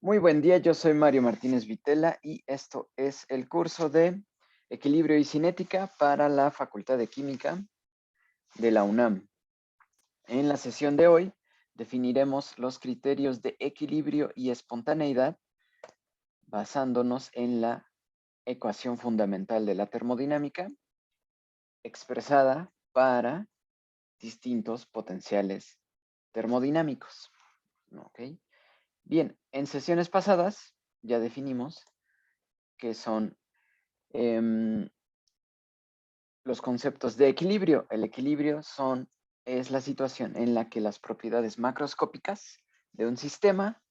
Muy buen día, yo soy Mario Martínez Vitela y esto es el curso de Equilibrio y Cinética para la Facultad de Química de la UNAM. En la sesión de hoy definiremos los criterios de equilibrio y espontaneidad basándonos en la ecuación fundamental de la termodinámica expresada para distintos potenciales termodinámicos. ¿Ok? Bien, en sesiones pasadas ya definimos que son los conceptos de equilibrio. El equilibrio es la situación en la que las propiedades macroscópicas de un sistema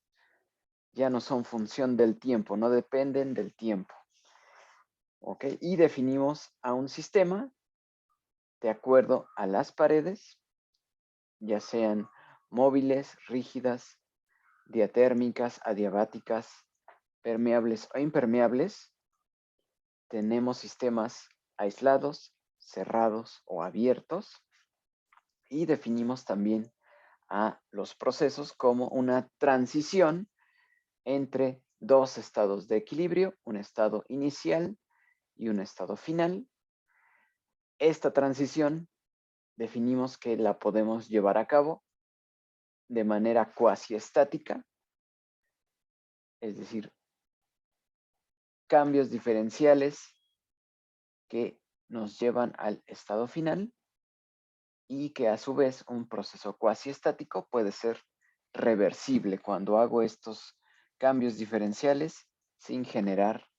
ya no son función del tiempo, no dependen del tiempo. ¿Ok? Y definimos a un sistema de acuerdo a las paredes, ya sean móviles, rígidas, diatérmicas, adiabáticas, permeables o impermeables. Tenemos sistemas aislados, cerrados o abiertos. Y definimos también a los procesos como una transición entre dos estados de equilibrio, un estado inicial y un estado final. Esta transición definimos que la podemos llevar a cabo de manera cuasi estática, es decir, cambios diferenciales que nos llevan al estado final y que a su vez un proceso cuasi estático puede ser reversible cuando hago estos cambios diferenciales sin generar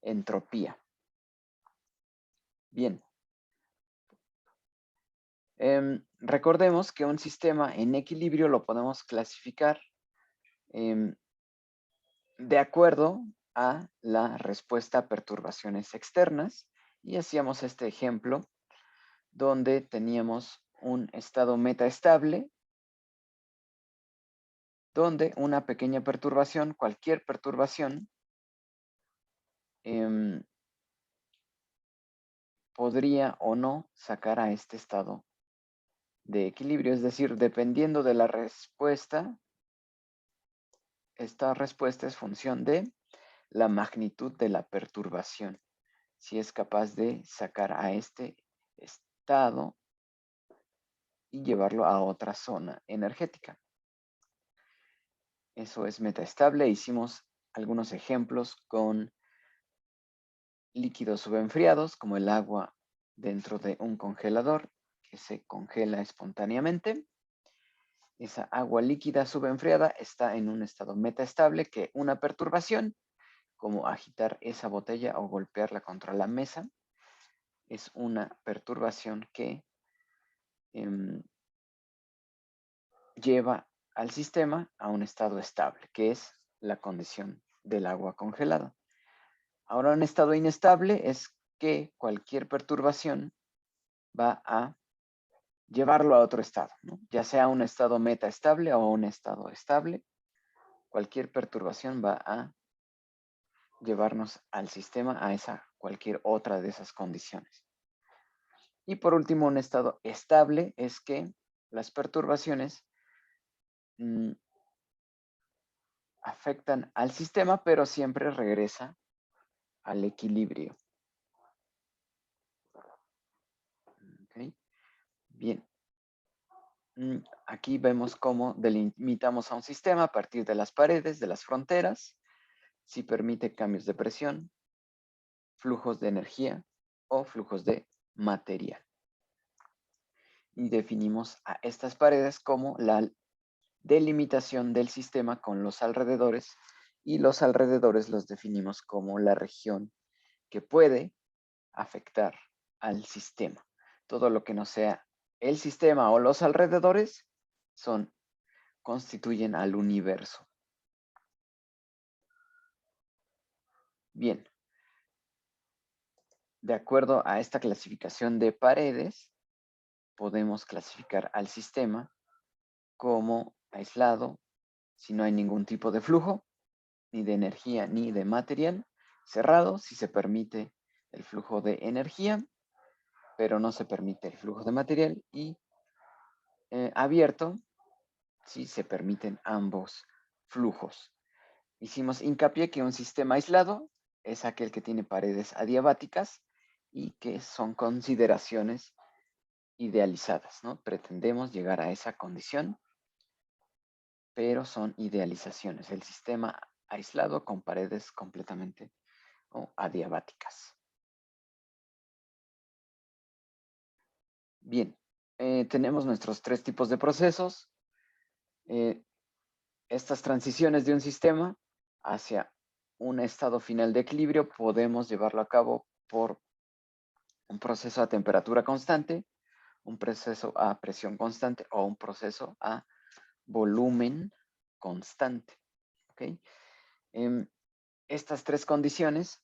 entropía. Bien. Recordemos que un sistema en equilibrio lo podemos clasificar de acuerdo a la respuesta a perturbaciones externas y hacíamos este ejemplo donde teníamos un estado metaestable donde una pequeña perturbación, cualquier perturbación, podría o no sacar a este estado de equilibrio. Es decir, dependiendo de la respuesta, esta respuesta es función de la magnitud de la perturbación. Si es capaz de sacar a este estado y llevarlo a otra zona energética. Eso es metaestable. Hicimos algunos ejemplos con líquidos subenfriados, como el agua dentro de un congelador que se congela espontáneamente. Esa agua líquida subenfriada está en un estado metaestable que una perturbación, como agitar esa botella o golpearla contra la mesa, es una perturbación que lleva al sistema a un estado estable, que es la condición del agua congelada. Ahora, un estado inestable es que cualquier perturbación va a llevarlo a otro estado, ¿no? Ya sea un estado metaestable o un estado estable, cualquier perturbación va a llevarnos al sistema a cualquier otra de esas condiciones. Y por último, un estado estable es que las perturbaciones afectan al sistema, pero siempre regresa al equilibrio. ¿Okay? Bien. Aquí vemos cómo delimitamos a un sistema a partir de las paredes, de las fronteras, si permite cambios de presión, flujos de energía o flujos de material. Y definimos a estas paredes como la delimitación del sistema con los alrededores, y los alrededores los definimos como la región que puede afectar al sistema. Todo lo que no sea el sistema o los alrededores constituyen al universo. Bien, de acuerdo a esta clasificación de paredes, podemos clasificar al sistema como aislado, si no hay ningún tipo de flujo, ni de energía, ni de material; cerrado, si se permite el flujo de energía, pero no se permite el flujo de material; y abierto, si se permiten ambos flujos. Hicimos hincapié que un sistema aislado es aquel que tiene paredes adiabáticas y que son consideraciones idealizadas, ¿no? Pretendemos llegar a esa condición, pero son idealizaciones. El sistema aislado con paredes completamente adiabáticas. Bien, tenemos nuestros tres tipos de procesos. Estas transiciones de un sistema hacia un estado final de equilibrio podemos llevarlo a cabo por un proceso a temperatura constante, un proceso a presión constante o un proceso a volumen constante. ¿Okay? Estas tres condiciones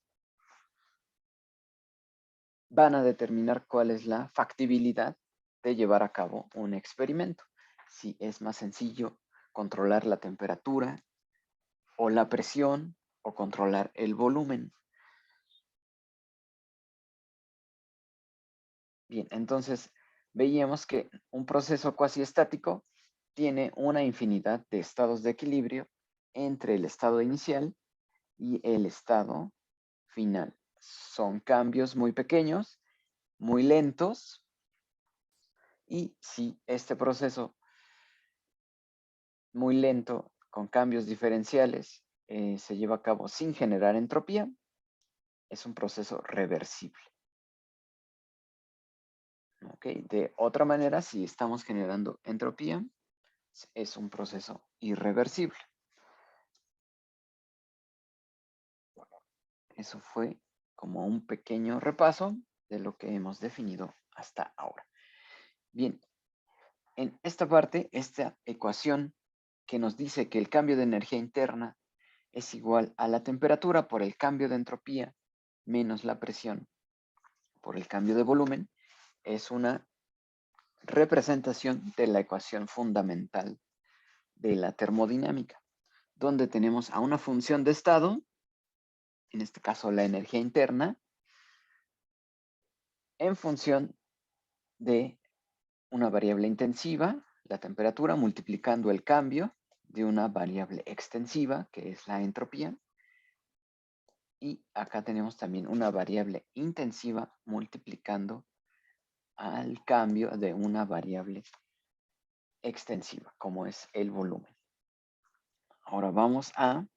van a determinar cuál es la factibilidad de llevar a cabo un experimento. Si es más sencillo controlar la temperatura o la presión o controlar el volumen. Bien, entonces veíamos que un proceso cuasi estático tiene una infinidad de estados de equilibrio entre el estado inicial y el estado final. Son cambios muy pequeños, muy lentos, y si este proceso muy lento con cambios diferenciales se lleva a cabo sin generar entropía, es un proceso reversible. ¿Okay? De otra manera, si estamos generando entropía, es un proceso irreversible. Eso fue como un pequeño repaso de lo que hemos definido hasta ahora. Bien, en esta parte, esta ecuación que nos dice que el cambio de energía interna es igual a la temperatura por el cambio de entropía menos la presión por el cambio de volumen, es una representación de la ecuación fundamental de la termodinámica, donde tenemos a una función de estado, en este caso la energía interna, en función de una variable intensiva, la temperatura, multiplicando el cambio de una variable extensiva, que es la entropía. Y acá tenemos también una variable intensiva multiplicando al cambio de una variable extensiva, como es el volumen. Ahora vamos a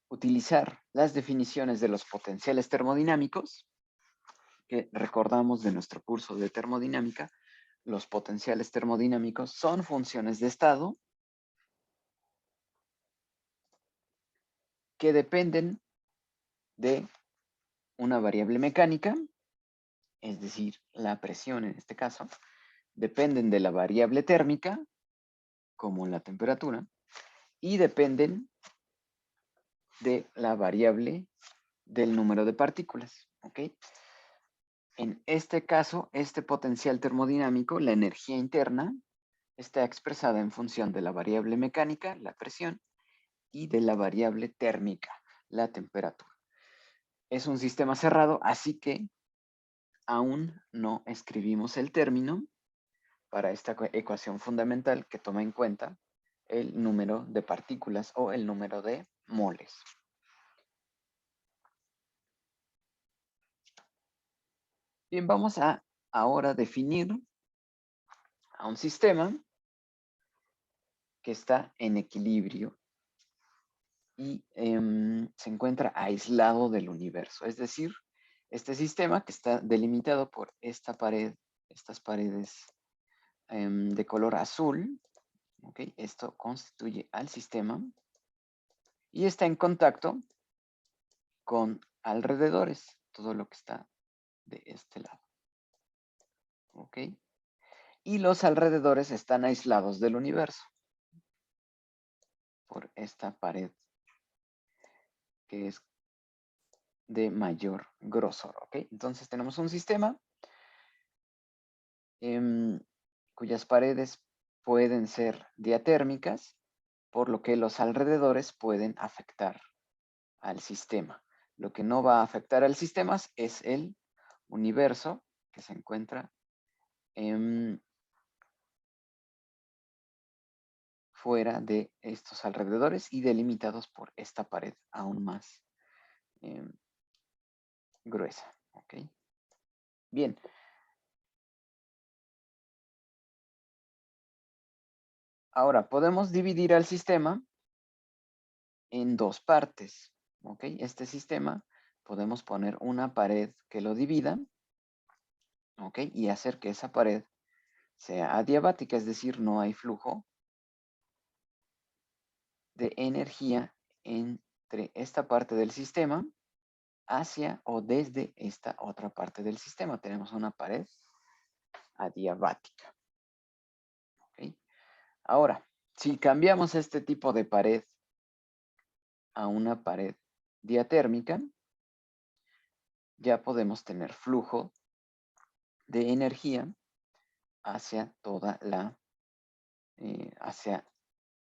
utilizar las definiciones de los potenciales termodinámicos, que recordamos de nuestro curso de termodinámica. Los potenciales termodinámicos son funciones de estado que dependen de una variable mecánica, es decir, la presión en este caso, dependen de la variable térmica, como la temperatura, y dependen de la variable del número de partículas. ¿Ok? En este caso, este potencial termodinámico, la energía interna, está expresada en función de la variable mecánica, la presión, y de la variable térmica, la temperatura. Es un sistema cerrado, así que aún no escribimos el término para esta ecuación fundamental que toma en cuenta el número de partículas o el número de moles. Bien, vamos a ahora definir a un sistema que está en equilibrio y se encuentra aislado del universo. Es decir, este sistema que está delimitado por esta pared, estas paredes de color azul, ¿okay? Esto constituye al sistema y está en contacto con alrededores, todo lo que está de este lado. ¿Ok? Y los alrededores están aislados del universo por esta pared que es de mayor grosor. ¿Ok? Entonces tenemos un sistema cuyas paredes pueden ser diatérmicas, por lo que los alrededores pueden afectar al sistema. Lo que no va a afectar al sistema es el universo que se encuentra fuera de estos alrededores y delimitados por esta pared aún más gruesa. ¿Ok? Bien. Ahora, podemos dividir al sistema en dos partes. ¿Ok? Este sistema podemos poner una pared que lo divida. ¿Ok? Y hacer que esa pared sea adiabática, es decir, no hay flujo de energía entre esta parte del sistema hacia o desde esta otra parte del sistema. Tenemos una pared adiabática. ¿Ok? Ahora, si cambiamos este tipo de pared a una pared diatérmica, ya podemos tener flujo de energía hacia hacia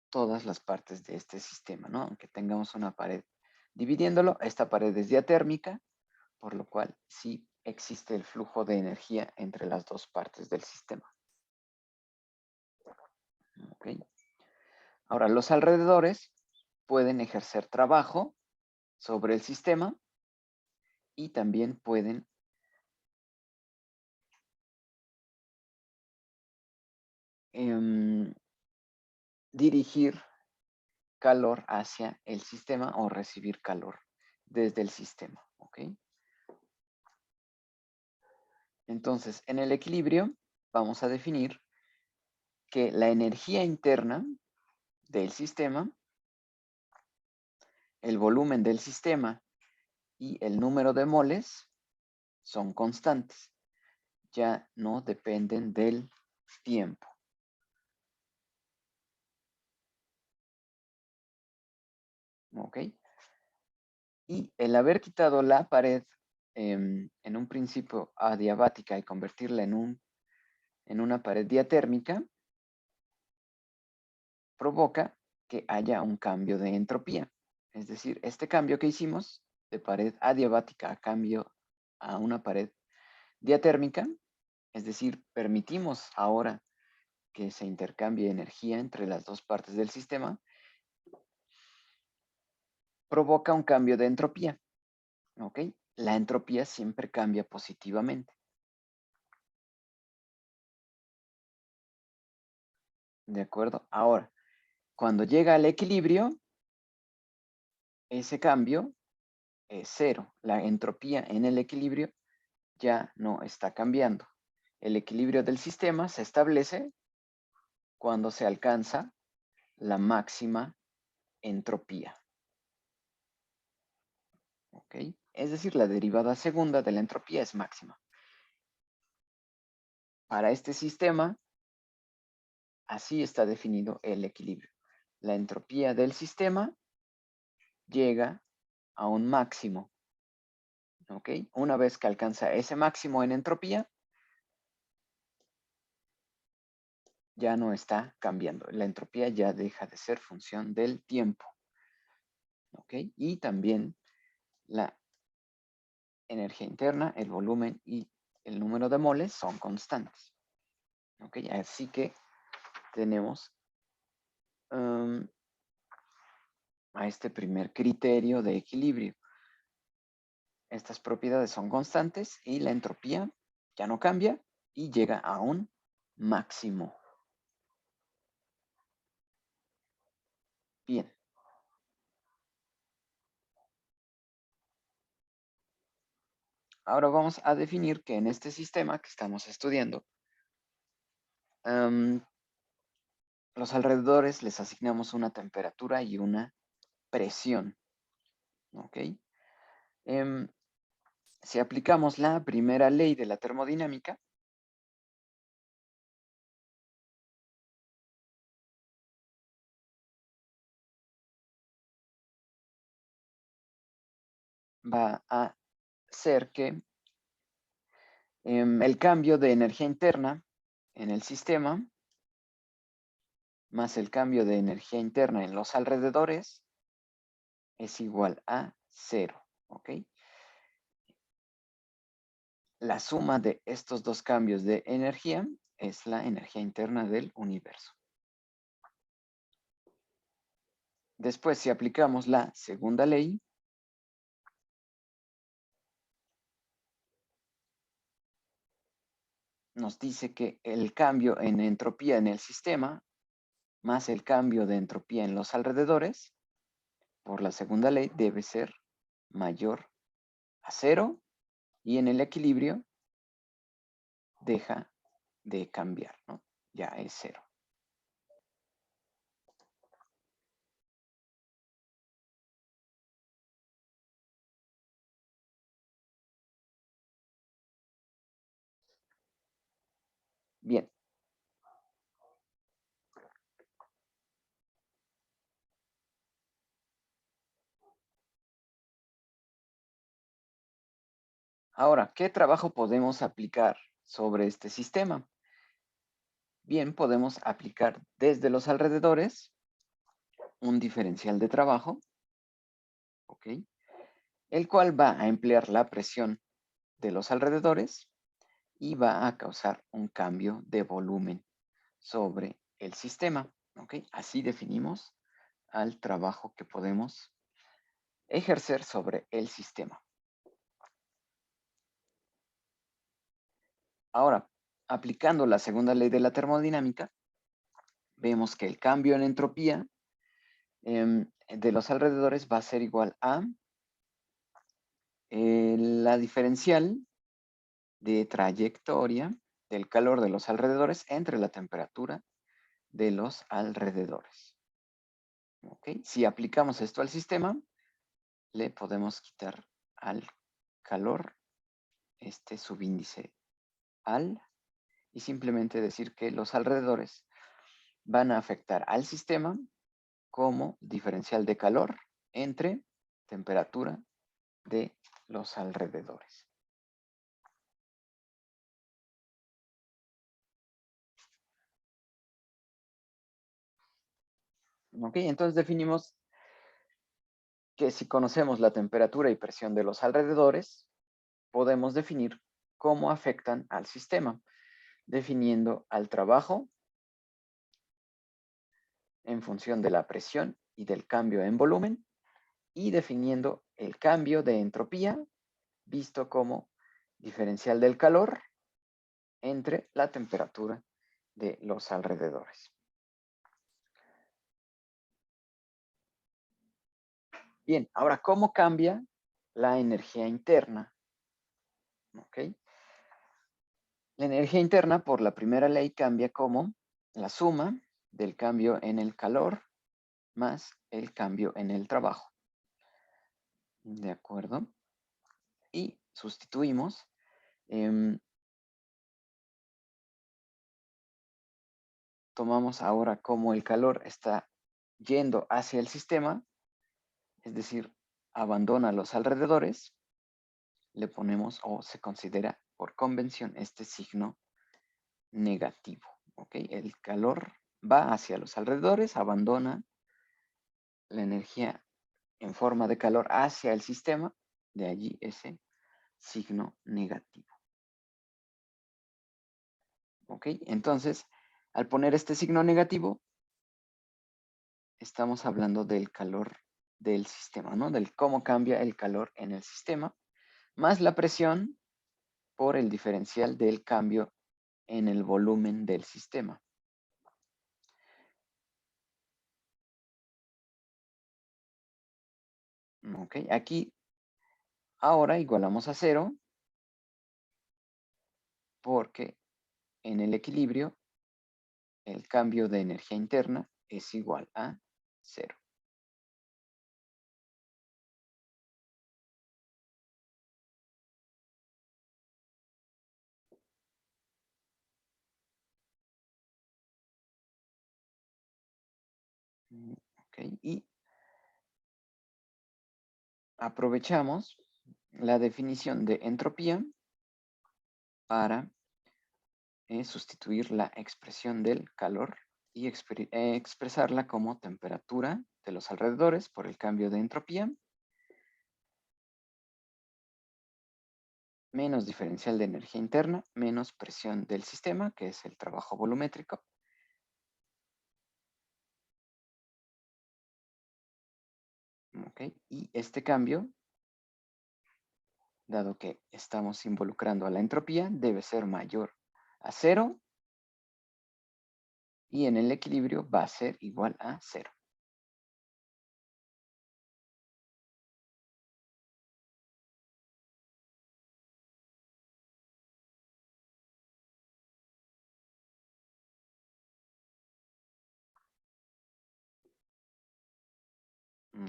todas las partes de este sistema, ¿no? Aunque tengamos una pared dividiéndolo, esta pared es diatérmica, por lo cual sí existe el flujo de energía entre las dos partes del sistema. ¿Ok? Ahora, los alrededores pueden ejercer trabajo sobre el sistema y también pueden dirigir calor hacia el sistema o recibir calor desde el sistema. ¿Ok? Entonces, en el equilibrio vamos a definir que la energía interna del sistema, el volumen del sistema y el número de moles son constantes. Ya no dependen del tiempo. ¿Ok? Y el haber quitado la pared en un principio adiabática y convertirla en una pared diatérmica, provoca que haya un cambio de entropía. Es decir, este cambio que hicimos de pared adiabática a cambio a una pared diatérmica, es decir, permitimos ahora que se intercambie energía entre las dos partes del sistema, provoca un cambio de entropía. ¿Ok? La entropía siempre cambia positivamente. ¿De acuerdo? Ahora, cuando llega al equilibrio, ese cambio es cero. La entropía en el equilibrio ya no está cambiando. El equilibrio del sistema se establece cuando se alcanza la máxima entropía. ¿Ok? Es decir, la derivada segunda de la entropía es máxima. Para este sistema, así está definido el equilibrio. La entropía del sistema llega a un máximo. ¿Ok? Una vez que alcanza ese máximo en entropía, ya no está cambiando. La entropía ya deja de ser función del tiempo. ¿Ok? Y también la energía interna, el volumen y el número de moles son constantes. ¿Ok? Así que tenemos a este primer criterio de equilibrio. Estas propiedades son constantes y la entropía ya no cambia y llega a un máximo. Bien. Ahora vamos a definir que en este sistema que estamos estudiando, los alrededores les asignamos una temperatura y una presión. ¿Ok? Si aplicamos la primera ley de la termodinámica, va a ser que el cambio de energía interna en el sistema más el cambio de energía interna en los alrededores es igual a 0. ¿Ok? La suma de estos dos cambios de energía es la energía interna del universo. Después, si aplicamos la segunda ley, nos dice que el cambio en entropía en el sistema más el cambio de entropía en los alrededores, por la segunda ley, debe ser mayor a cero, y en el equilibrio deja de cambiar, ¿no? Ya es cero. Bien. Ahora, ¿qué trabajo podemos aplicar sobre este sistema? Bien, podemos aplicar desde los alrededores un diferencial de trabajo, ¿ok? El cual va a emplear la presión de los alrededores y va a causar un cambio de volumen sobre el sistema, ¿ok? Así definimos al trabajo que podemos ejercer sobre el sistema. Ahora, aplicando la segunda ley de la termodinámica, vemos que el cambio en entropía de los alrededores va a ser igual a la diferencial de trayectoria del calor de los alrededores entre la temperatura de los alrededores. ¿Ok? Si aplicamos esto al sistema, le podemos quitar al calor este subíndice al y simplemente decir que los alrededores van a afectar al sistema como diferencial de calor entre temperatura de los alrededores. ¿Ok? Entonces definimos que si conocemos la temperatura y presión de los alrededores, podemos definir cómo afectan al sistema, definiendo al trabajo en función de la presión y del cambio en volumen y definiendo el cambio de entropía visto como diferencial del calor entre la temperatura de los alrededores. Bien, ahora, ¿cómo cambia la energía interna? ¿Ok? La energía interna por la primera ley cambia como la suma del cambio en el calor más el cambio en el trabajo. ¿De acuerdo? Y sustituimos tomamos ahora como el calor está yendo hacia el sistema, es decir, abandona los alrededores, le ponemos o se considera por convención este signo negativo. ¿Ok? El calor va hacia los alrededores, abandona la energía en forma de calor hacia el sistema, de allí ese signo negativo. ¿Ok? Entonces, al poner este signo negativo, estamos hablando del calor del sistema, ¿no? Del cómo cambia el calor en el sistema, más la presión por el diferencial del cambio en el volumen del sistema. ¿Ok? Aquí ahora igualamos a cero porque en el equilibrio el cambio de energía interna es igual a cero. ¿Ok? Y aprovechamos la definición de entropía para sustituir la expresión del calor y expresarla como temperatura de los alrededores por el cambio de entropía menos diferencial de energía interna menos presión del sistema, que es el trabajo volumétrico, ¿Ok? Y este cambio, dado que estamos involucrando a la entropía, debe ser mayor a 0 y en el equilibrio va a ser igual a 0.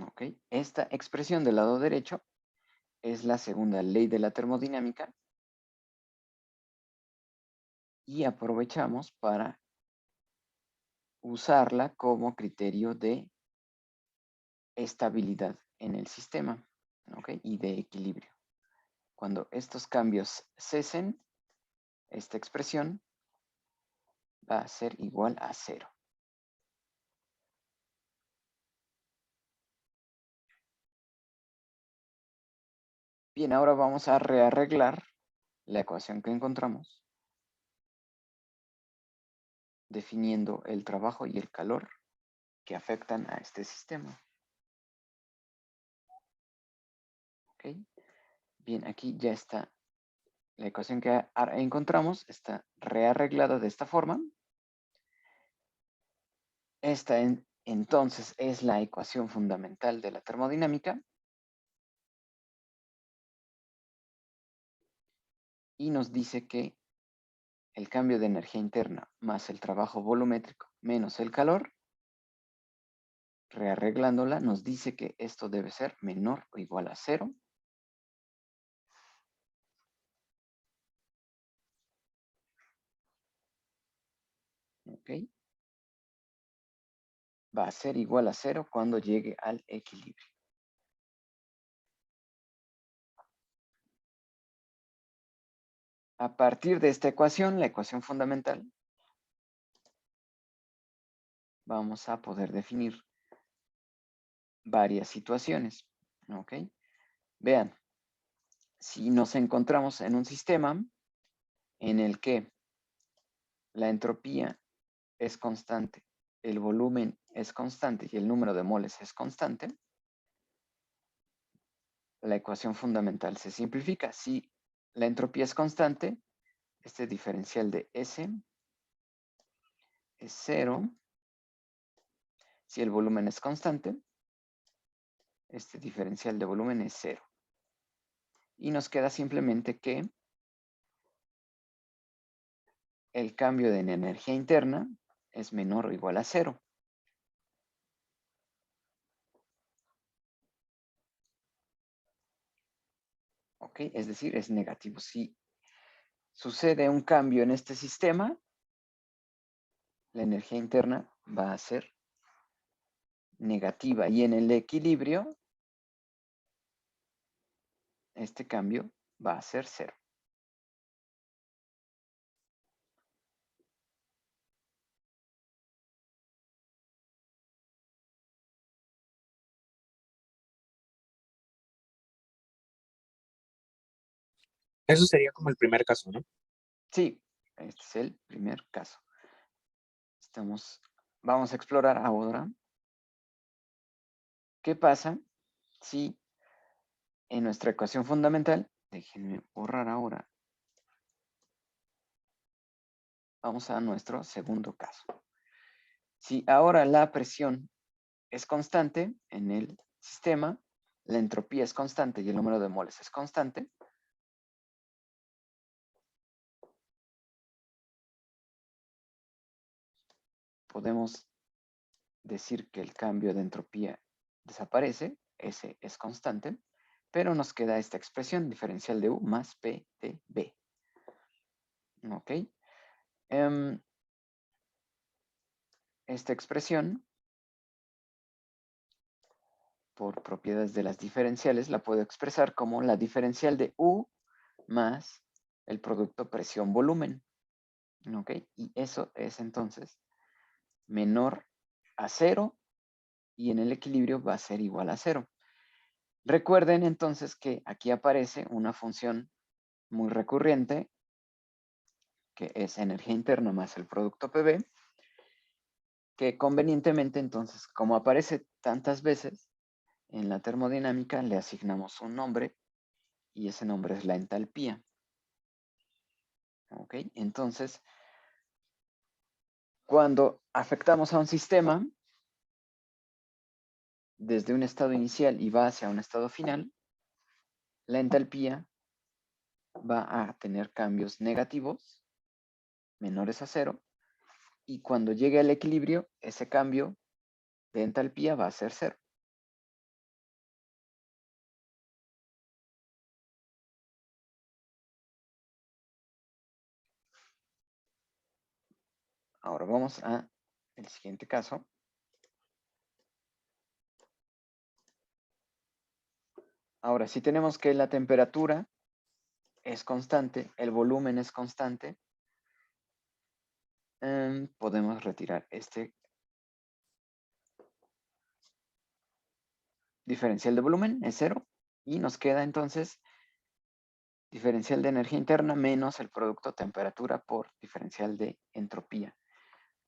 ¿Ok? Esta expresión del lado derecho es la segunda ley de la termodinámica y aprovechamos para usarla como criterio de estabilidad en el sistema, ¿ok? Y de equilibrio. Cuando estos cambios cesen, esta expresión va a ser igual a 0. Bien, ahora vamos a rearreglar la ecuación que encontramos, definiendo el trabajo y el calor que afectan a este sistema. ¿Ok? Bien, aquí ya está. La ecuación que encontramos está rearreglada de esta forma. Esta entonces es la ecuación fundamental de la termodinámica y nos dice que el cambio de energía interna más el trabajo volumétrico menos el calor, rearreglándola, nos dice que esto debe ser menor o igual a 0. ¿Ok? Va a ser igual a 0 cuando llegue al equilibrio. A partir de esta ecuación, la ecuación fundamental, vamos a poder definir varias situaciones. ¿Ok? Vean, si nos encontramos en un sistema en el que la entropía es constante, el volumen es constante y el número de moles es constante, la ecuación fundamental se simplifica. Si la entropía es constante, este diferencial de S es 0. Si el volumen es constante, este diferencial de volumen es 0. Y nos queda simplemente que el cambio de energía interna es menor o igual a 0. ¿Ok? Es decir, es negativo. Si sucede un cambio en este sistema, la energía interna va a ser negativa y en el equilibrio este cambio va a ser 0. Eso sería como el primer caso, ¿no? Sí, este es el primer caso. Vamos a explorar ahora qué pasa si en nuestra ecuación fundamental, déjenme borrar ahora, vamos a nuestro segundo caso. Si ahora la presión es constante en el sistema, la entropía es constante y el número de moles es constante, podemos decir que el cambio de entropía desaparece, S es constante, pero nos queda esta expresión diferencial de U más P de B. ¿Ok? Esta expresión, por propiedades de las diferenciales, la puedo expresar como la diferencial de U más el producto presión-volumen. ¿Ok? Y eso es entonces menor a 0 y en el equilibrio va a ser igual a 0. Recuerden entonces que aquí aparece una función muy recurrente que es energía interna más el producto PV, que convenientemente entonces, como aparece tantas veces, En la termodinámica le asignamos un nombre y ese nombre es la entalpía. ¿Ok? Entonces, cuando afectamos a un sistema desde un estado inicial y va hacia un estado final, la entalpía va a tener cambios negativos, menores a cero, y cuando llegue al equilibrio, ese cambio de entalpía va a ser cero. Ahora vamos a el siguiente caso. Ahora, si tenemos que la temperatura es constante, el volumen es constante, podemos retirar este diferencial de volumen, es cero, y nos queda entonces diferencial de energía interna menos el producto temperatura por diferencial de entropía.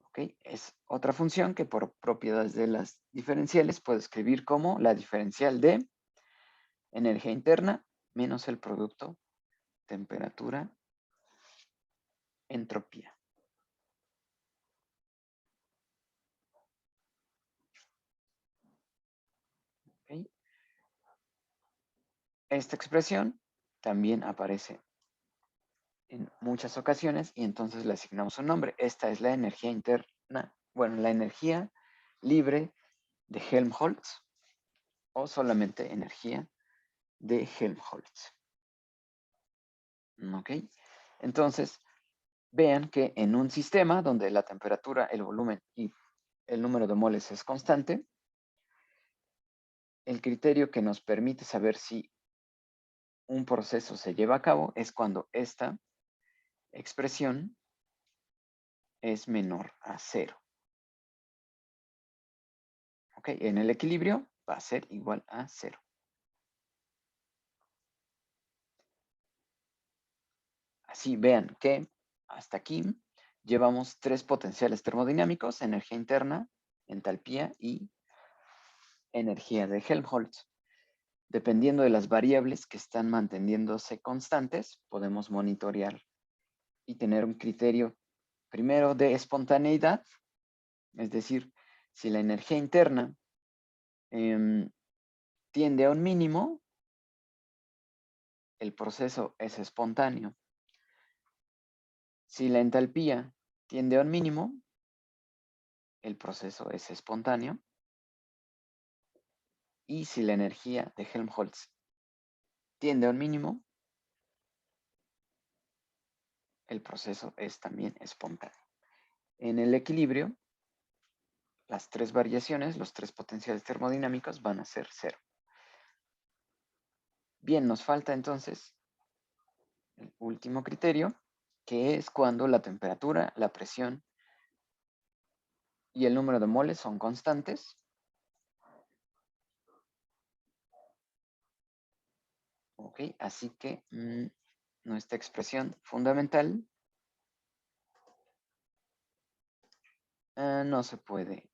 ¿Ok? Es otra función que por propiedades de las diferenciales puedo escribir como la diferencial de energía interna menos el producto temperatura entropía. ¿Ok? Esta expresión también aparece en muchas ocasiones y entonces le asignamos un nombre. Esta es la energía interna, bueno, la energía libre de Helmholtz o solamente energía de Helmholtz. ¿Ok? Entonces, vean que en un sistema donde la temperatura, el volumen y el número de moles es constante, el criterio que nos permite saber si un proceso se lleva a cabo es cuando esta expresión es menor a cero. ¿Ok? En el equilibrio va a ser igual a cero. Así vean que hasta aquí llevamos tres potenciales termodinámicos: energía interna, entalpía y energía de Helmholtz. Dependiendo de las variables que están manteniéndose constantes, podemos monitorear y tener un criterio primero de espontaneidad, es decir, si la energía interna tiende a un mínimo, el proceso es espontáneo. Si la entalpía tiende a un mínimo, el proceso es espontáneo. Y si la energía de Helmholtz tiende a un mínimo, el proceso es también espontáneo. En el equilibrio, las tres variaciones, los tres potenciales termodinámicos van a ser cero. Bien, nos falta entonces el último criterio, que es cuando la temperatura, la presión y el número de moles son constantes. Ok, así que nuestra expresión fundamental no se puede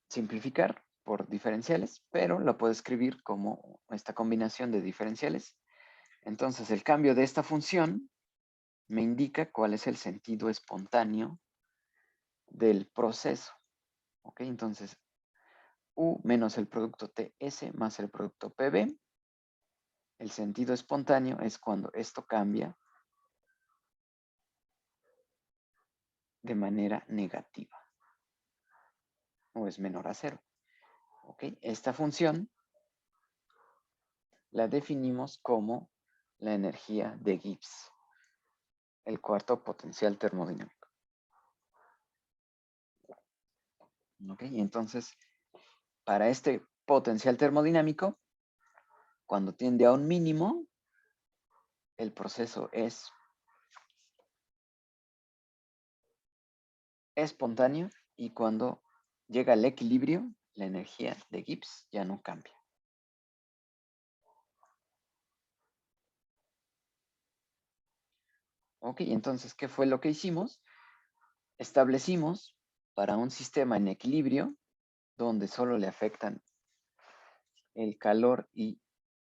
simplificar por diferenciales, pero lo puedo escribir como esta combinación de diferenciales. Entonces, el cambio de esta función me indica cuál es el sentido espontáneo del proceso. ¿Ok? Entonces, U menos el producto TS más el producto PB. El sentido espontáneo es cuando esto cambia de manera negativa o es menor a cero. ¿Ok? Esta función la definimos como la energía de Gibbs, el cuarto potencial termodinámico. ¿Ok? Entonces, para este potencial termodinámico, cuando tiende a un mínimo, el proceso es espontáneo y cuando llega al equilibrio, la energía de Gibbs ya no cambia. Ok, entonces, ¿qué fue lo que hicimos? Establecimos para un sistema en equilibrio, donde solo le afectan el calor y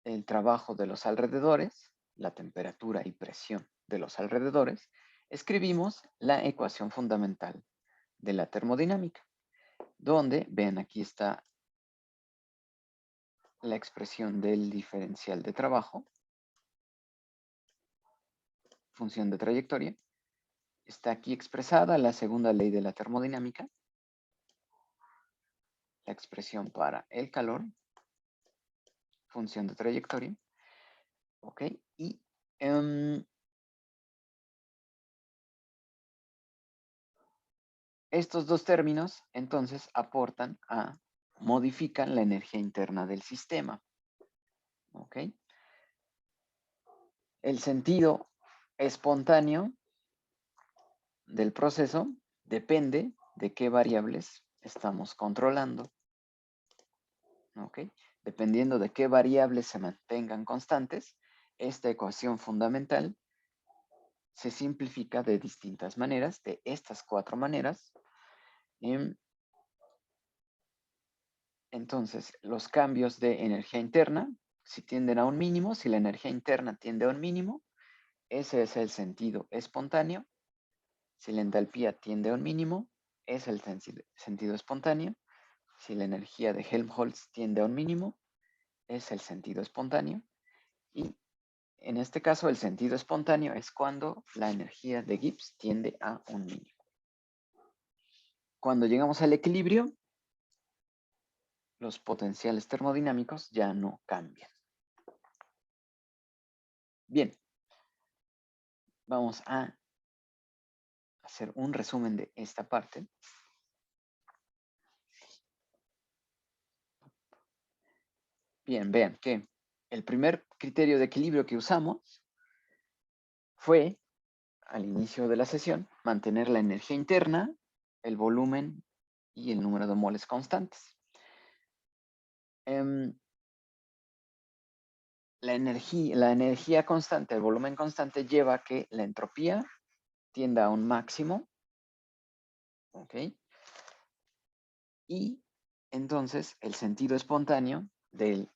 el trabajo de los alrededores, la temperatura y presión de los alrededores, escribimos la ecuación fundamental de la termodinámica, donde, vean, aquí está la expresión del diferencial de trabajo, función de trayectoria. Está aquí expresada la segunda ley de la termodinámica, la expresión para el calor, función de trayectoria. Ok, y estos dos términos entonces modifican la energía interna del sistema. Ok, el sentido espontáneo del proceso depende de qué variables estamos controlando. ¿Ok? Dependiendo de qué variables se mantengan constantes, esta ecuación fundamental se simplifica de distintas maneras, de estas 4 maneras. Entonces, los cambios de energía interna, si tienden a un mínimo, si la energía interna tiende a un mínimo, ese es el sentido espontáneo. Si la entalpía tiende a un mínimo, es el sentido espontáneo. Si la energía de Helmholtz tiende a un mínimo, es el sentido espontáneo. Y en este caso, el sentido espontáneo es cuando la energía de Gibbs tiende a un mínimo. Cuando llegamos al equilibrio, los potenciales termodinámicos ya no cambian. Bien, vamos a hacer un resumen de esta parte. Bien, vean que el primer criterio de equilibrio que usamos fue, al inicio de la sesión, mantener la energía interna, el volumen y el número de moles constantes. La energía constante, el volumen constante, lleva a que la entropía tienda a un máximo. ¿Ok? Y entonces el sentido espontáneo del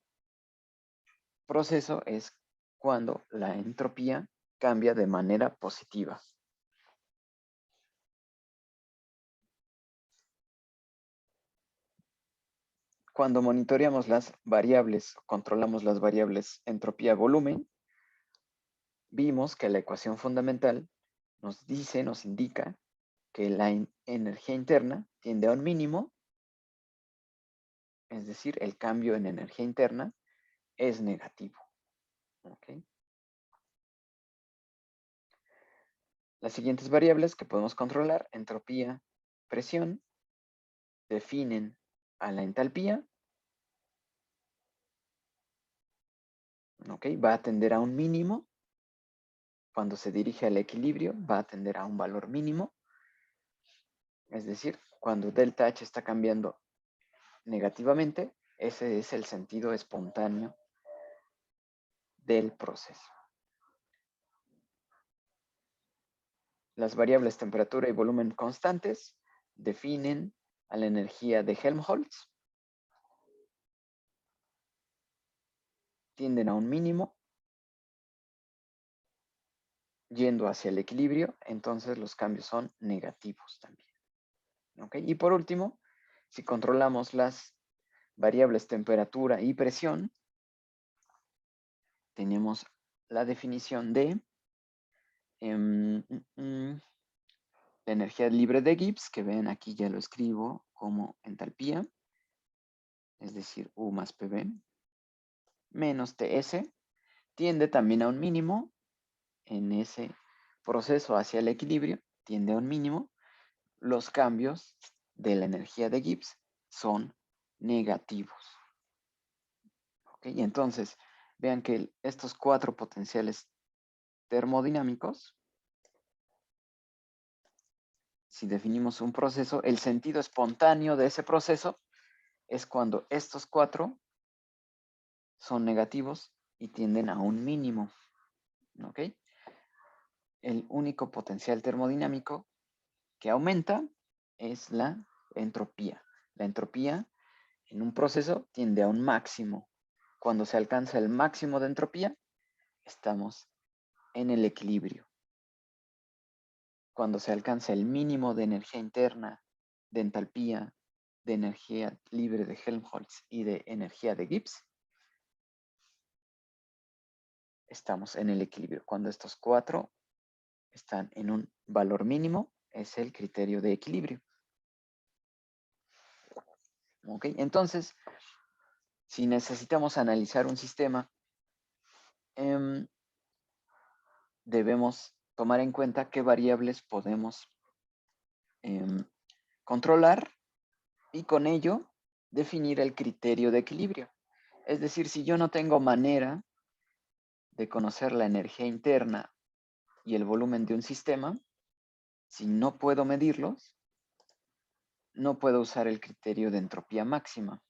proceso es cuando la entropía cambia de manera positiva. Cuando monitoreamos las variables, controlamos las variables entropía, volumen, vimos que la ecuación fundamental nos indica que la energía interna tiende a un mínimo, es decir, el cambio en energía interna es negativo. ¿Okay? Las siguientes variables que podemos controlar, entropía, presión, definen a la entalpía. ¿Ok? Va a tender a un mínimo. Cuando se dirige al equilibrio, va a tender a un valor mínimo. Es decir, cuando delta H está cambiando negativamente, ese es el sentido espontáneo del proceso. Las variables temperatura y volumen constantes definen a la energía de Helmholtz. Tienden a un mínimo, yendo hacia el equilibrio, entonces los cambios son negativos también. ¿Ok? Y por último, si controlamos las variables temperatura y presión, tenemos la definición de la energía libre de Gibbs, que ven aquí ya lo escribo como entalpía, es decir, U más PV, menos TS, tiende también a un mínimo en ese proceso hacia el equilibrio, tiende a un mínimo. Los cambios de la energía de Gibbs son negativos. ¿Ok? Y entonces, vean que estos 4 potenciales termodinámicos, si definimos un proceso, el sentido espontáneo de ese proceso es cuando estos 4 son negativos y tienden a un mínimo. ¿Ok? El único potencial termodinámico que aumenta es la entropía. La entropía en un proceso tiende a un máximo. Cuando se alcanza el máximo de entropía, estamos en el equilibrio. Cuando se alcanza el mínimo de energía interna, de entalpía, de energía libre de Helmholtz y de energía de Gibbs, estamos en el equilibrio. Cuando estos cuatro están en un valor mínimo, es el criterio de equilibrio. ¿Ok? Entonces, si necesitamos analizar un sistema, debemos tomar en cuenta qué variables podemos controlar y con ello definir el criterio de equilibrio. Es decir, si yo no tengo manera de conocer la energía interna y el volumen de un sistema, si no puedo medirlos, no puedo usar el criterio de entropía máxima.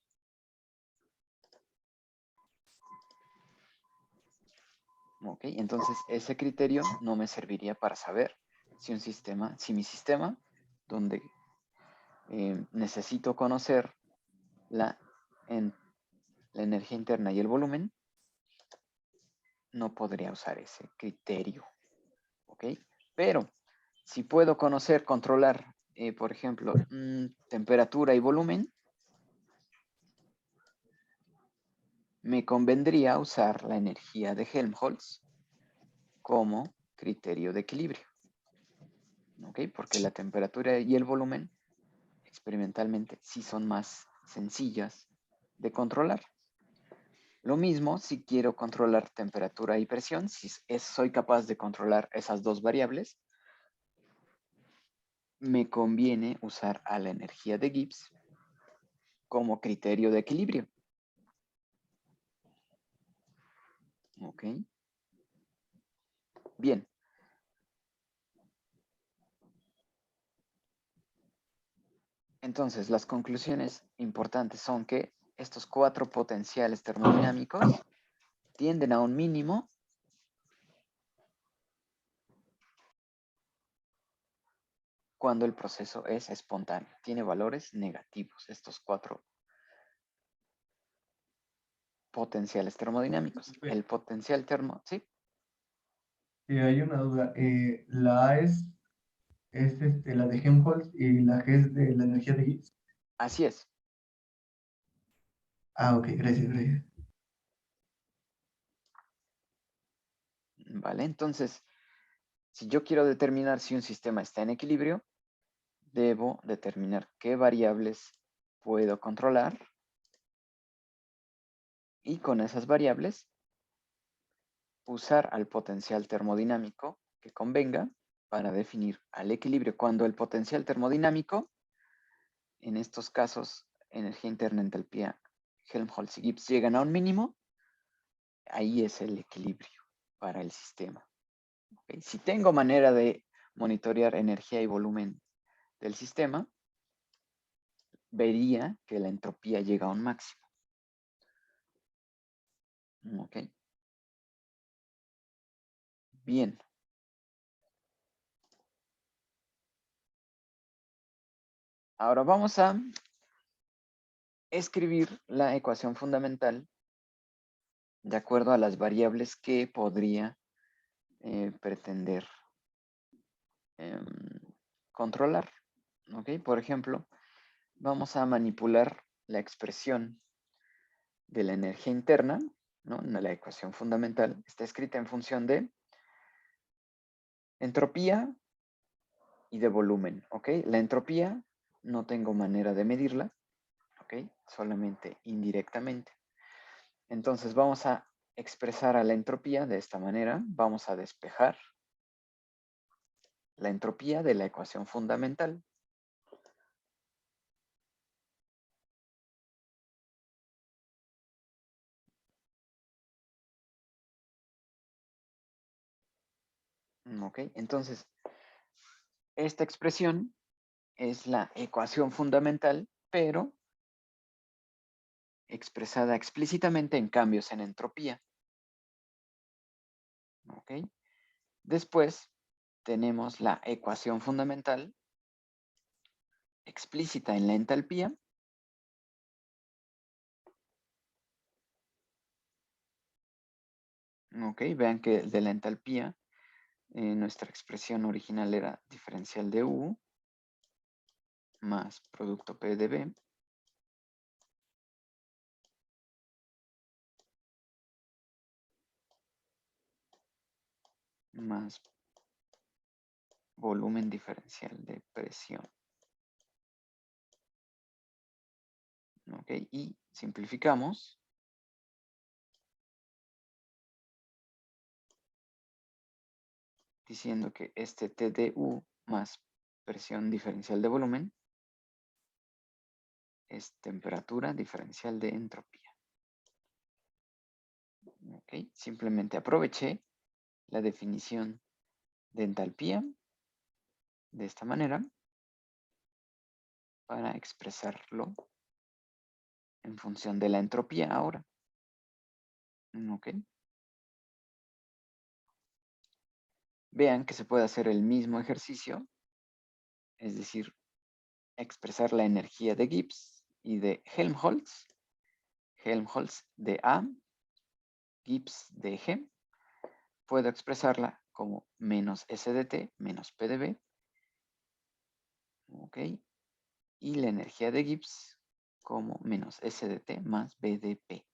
¿Ok? Entonces, ese criterio no me serviría para saber si mi sistema, donde necesito conocer la energía interna y el volumen, no podría usar ese criterio. ¿Ok? Pero si puedo controlar, por ejemplo, temperatura y volumen, me convendría usar la energía de Helmholtz como criterio de equilibrio. ¿Ok? Porque la temperatura y el volumen experimentalmente sí son más sencillas de controlar. Lo mismo si quiero controlar temperatura y presión, si soy capaz de controlar esas dos variables, me conviene usar a la energía de Gibbs como criterio de equilibrio. ¿Ok? Bien. Entonces, las conclusiones importantes son que estos cuatro potenciales termodinámicos tienden a un mínimo cuando el proceso es espontáneo. Tiene valores negativos, estos cuatro potenciales termodinámicos. El potencial ¿sí? Hay una duda. La A es la de Helmholtz y la G es de la energía de Gibbs. Así es. Ah, ok, gracias, gracias. ¿Vale? Entonces, si yo quiero determinar si un sistema está en equilibrio, debo determinar qué variables puedo controlar y con esas variables usar al potencial termodinámico que convenga para definir al equilibrio. Cuando el potencial termodinámico, en estos casos, energía interna, entalpía, Helmholtz y Gibbs llegan a un mínimo, ahí es el equilibrio para el sistema. ¿Okay? Si tengo manera de monitorear energía y volumen del sistema, vería que la entropía llega a un máximo. ¿Ok? Bien. Ahora vamos a escribir la ecuación fundamental de acuerdo a las variables que podría pretender controlar. ¿Ok? Por ejemplo, vamos a manipular la expresión de la energía interna, ¿no? La ecuación fundamental está escrita en función de entropía y de volumen. ¿Ok? La entropía no tengo manera de medirla, ¿ok? Solamente indirectamente. Entonces vamos a expresar a la entropía de esta manera. Vamos a despejar la entropía de la ecuación fundamental. ¿Ok? Entonces, esta expresión es la ecuación fundamental, pero expresada explícitamente en cambios en entropía. ¿Ok? Después tenemos la ecuación fundamental explícita en la entalpía. Ok, vean que de la entalpía, nuestra expresión original era diferencial de U más producto P de B más volumen diferencial de presión. Ok, y simplificamos. Diciendo que este TdU más presión diferencial de volumen es temperatura diferencial de entropía. Ok, simplemente aproveché la definición de entalpía de esta manera para expresarlo en función de la entropía ahora. Ok. Vean que se puede hacer el mismo ejercicio, es decir, expresar la energía de Gibbs y de Helmholtz. Helmholtz de A, Gibbs de G. Puedo expresarla como menos S de T menos P de B. Ok. Y la energía de Gibbs como menos S de T más B de P.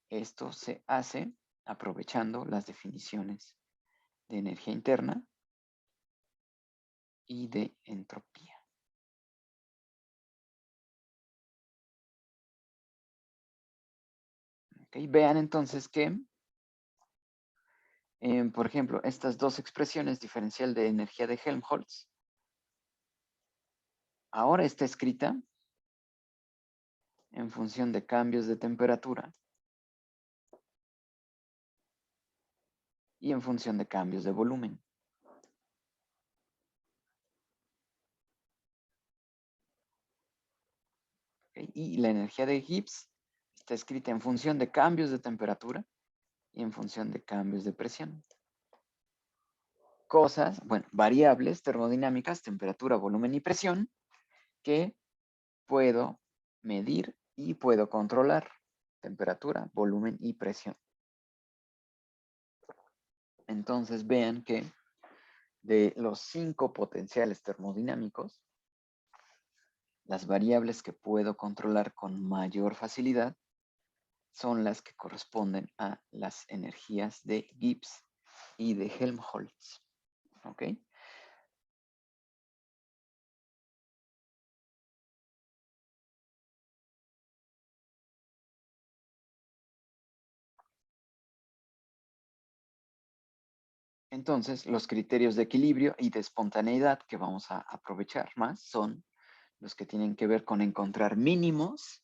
Esto se hace aprovechando las definiciones de energía interna y de entropía. Okay. Vean entonces que, por ejemplo, estas dos expresiones, diferencial de energía de Helmholtz, ahora está escrita en función de cambios de temperatura y en función de cambios de volumen. Okay. Y la energía de Gibbs está escrita en función de cambios de temperatura y en función de cambios de presión. Cosas, bueno, variables termodinámicas, temperatura, volumen y presión, que puedo medir y puedo controlar. Temperatura, volumen y presión. Entonces vean que de los 5 potenciales termodinámicos, las variables que puedo controlar con mayor facilidad son las que corresponden a las energías de Gibbs y de Helmholtz. ¿Ok? Entonces, los criterios de equilibrio y de espontaneidad que vamos a aprovechar más son los que tienen que ver con encontrar mínimos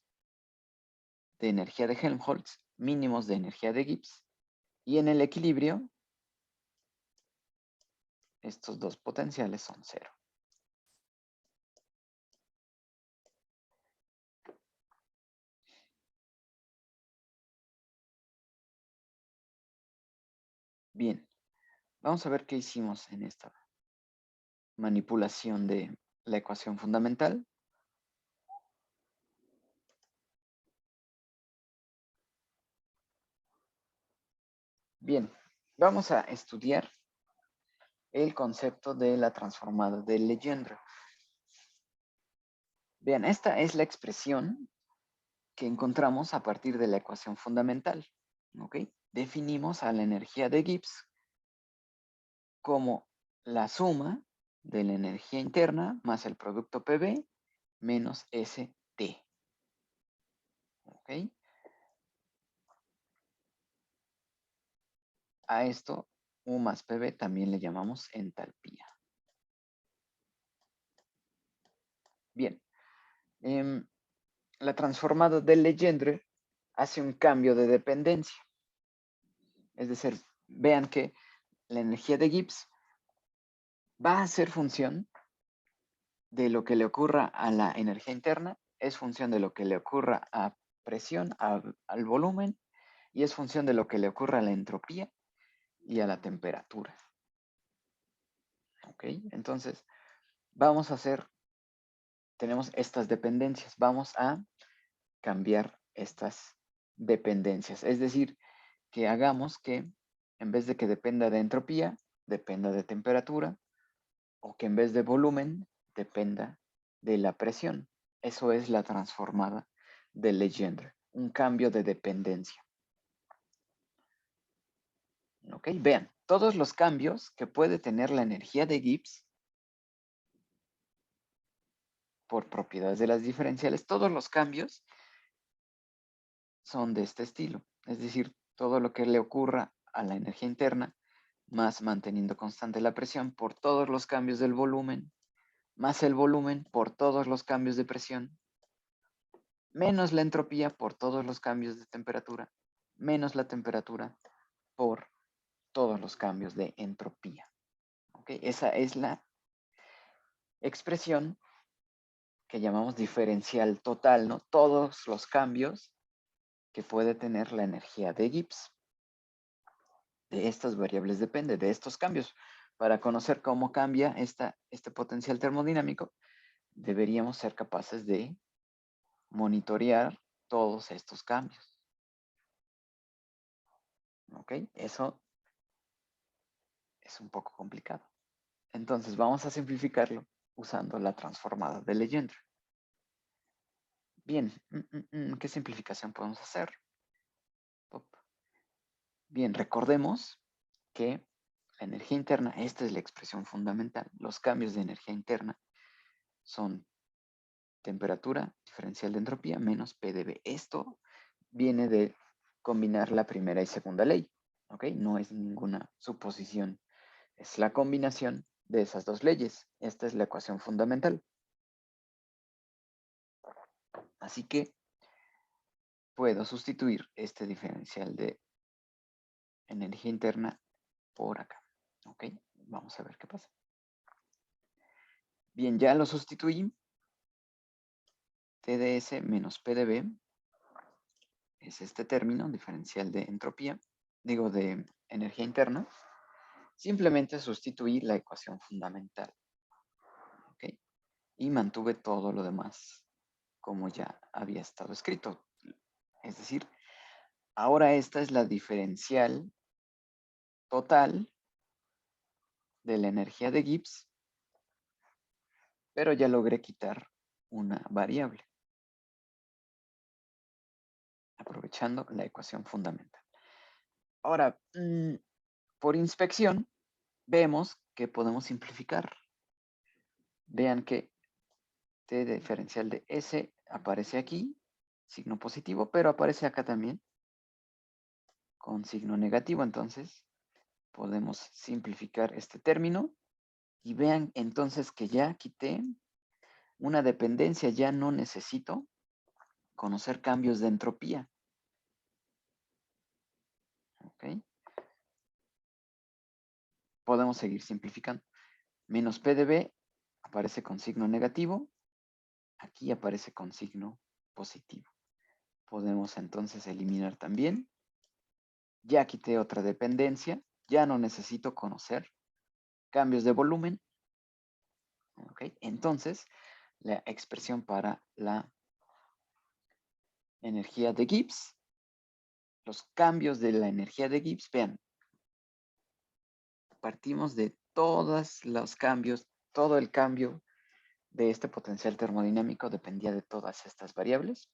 de energía de Helmholtz, mínimos de energía de Gibbs, y en el equilibrio, estos dos potenciales son cero. Bien, vamos a ver qué hicimos en esta manipulación de la ecuación fundamental. Bien, vamos a estudiar el concepto de la transformada de Legendre. Bien, esta es la expresión que encontramos a partir de la ecuación fundamental. ¿Ok? Definimos a la energía de Gibbs como la suma de la energía interna más el producto PV menos ST. ¿Ok? A esto, U más PV, también le llamamos entalpía. Bien. La transformada de Legendre hace un cambio de dependencia. Es decir, vean que la energía de Gibbs va a ser función de lo que le ocurra a la energía interna, es función de lo que le ocurra a presión, al volumen, y es función de lo que le ocurra a la entropía y a la temperatura. ¿Ok? Entonces, vamos a hacer tenemos estas dependencias. Vamos a cambiar estas dependencias. Es decir, que hagamos que en vez de que dependa de entropía, dependa de temperatura, o que en vez de volumen, dependa de la presión. Eso es la transformada de Legendre, un cambio de dependencia. Ok, vean, todos los cambios que puede tener la energía de Gibbs por propiedades de las diferenciales, todos los cambios son de este estilo. Es decir, todo lo que le ocurra a la energía interna, más manteniendo constante la presión por todos los cambios del volumen, más el volumen por todos los cambios de presión, menos la entropía por todos los cambios de temperatura, menos la temperatura por todos los cambios de entropía. ¿Ok? Esa es la expresión que llamamos diferencial total, ¿no? Todos los cambios que puede tener la energía de Gibbs. De estas variables depende, de estos cambios. Para conocer cómo cambia este potencial termodinámico, deberíamos ser capaces de monitorear todos estos cambios. ¿Ok? Eso es un poco complicado. Entonces vamos a simplificarlo usando la transformada de Legendre. Bien, ¿qué simplificación podemos hacer? Bien, recordemos que la energía interna, esta es la expresión fundamental. Los cambios de energía interna son temperatura diferencial de entropía menos PdV. Esto viene de combinar la primera y segunda ley. ¿Ok? No es ninguna suposición. Es la combinación de esas dos leyes. Esta es la ecuación fundamental. Así que puedo sustituir este diferencial de energía interna por acá. ¿Ok? Vamos a ver qué pasa. Bien, ya lo sustituí. TdS menos PdV es este término, diferencial de entropía, digo de energía interna. Simplemente sustituí la ecuación fundamental. ¿Ok? Y mantuve todo lo demás como ya había estado escrito. Es decir, ahora esta es la diferencial total de la energía de Gibbs, pero ya logré quitar una variable, aprovechando la ecuación fundamental. Ahora, por inspección, vemos que podemos simplificar. Vean que T diferencial de S aparece aquí, signo positivo, pero aparece acá también con signo negativo. Entonces, podemos simplificar este término y vean entonces que ya quité una dependencia, ya no necesito conocer cambios de entropía. ¿Ok? Podemos seguir simplificando. Menos PdV aparece con signo negativo. Aquí aparece con signo positivo. Podemos entonces eliminar también. Ya quité otra dependencia. Ya no necesito conocer cambios de volumen. ¿Ok? Entonces, la expresión para la energía de Gibbs, los cambios de la energía de Gibbs, vean, partimos de todos los cambios, todo el cambio de este potencial termodinámico dependía de todas estas variables.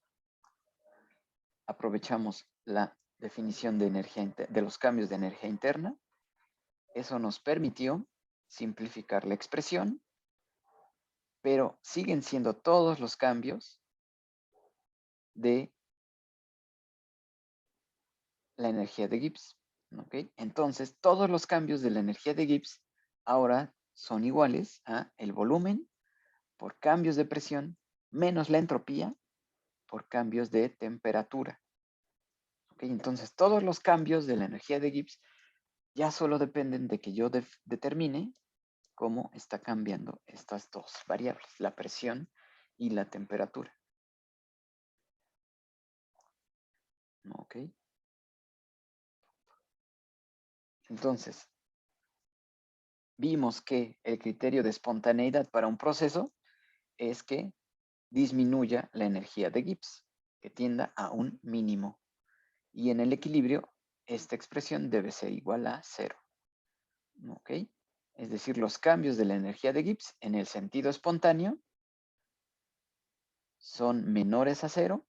Aprovechamos la definición de energía de los cambios de energía interna. Eso nos permitió simplificar la expresión, pero siguen siendo todos los cambios de la energía de Gibbs. ¿Ok? Entonces, todos los cambios de la energía de Gibbs ahora son iguales a el volumen por cambios de presión menos la entropía por cambios de temperatura. ¿Ok? Entonces, todos los cambios de la energía de Gibbs ya solo dependen de que yo determine cómo está cambiando estas dos variables, la presión y la temperatura. ¿Ok? Entonces, vimos que el criterio de espontaneidad para un proceso es que disminuya la energía de Gibbs, que tienda a un mínimo. Y en el equilibrio, esta expresión debe ser igual a 0. ¿Ok? Es decir, los cambios de la energía de Gibbs en el sentido espontáneo son menores a 0,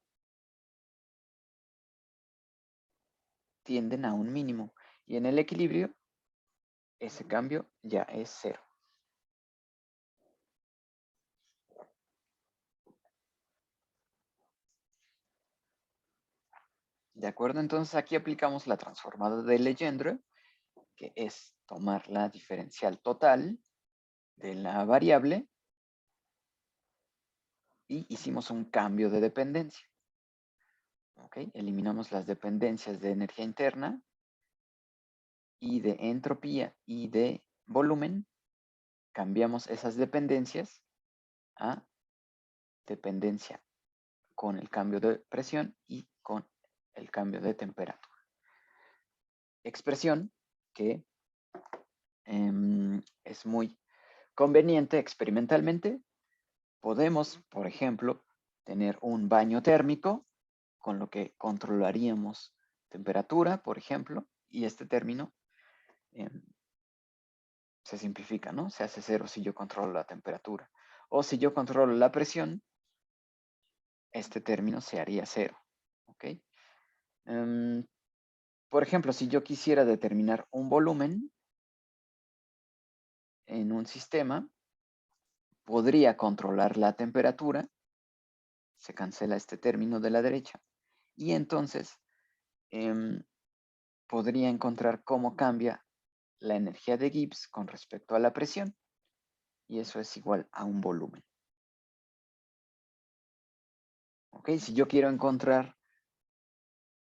tienden a un mínimo. Y en el equilibrio, ese cambio ya es 0. ¿De acuerdo? Entonces aquí aplicamos la transformada de Legendre, que es tomar la diferencial total de la variable y hicimos un cambio de dependencia. ¿Ok? Eliminamos las dependencias de energía interna y de entropía y de volumen. Cambiamos esas dependencias a dependencia con el cambio de presión y con el cambio de temperatura. Expresión que es muy conveniente experimentalmente. Podemos, por ejemplo, tener un baño térmico, con lo que controlaríamos temperatura, por ejemplo, y este término se simplifica, ¿no? Se hace 0 si yo controlo la temperatura. O si yo controlo la presión, este término se haría 0, ¿ok? Por ejemplo, si yo quisiera determinar un volumen en un sistema, podría controlar la temperatura, se cancela este término de la derecha, y entonces podría encontrar cómo cambia la energía de Gibbs con respecto a la presión, y eso es igual a un volumen. ¿Ok? Si yo quiero encontrar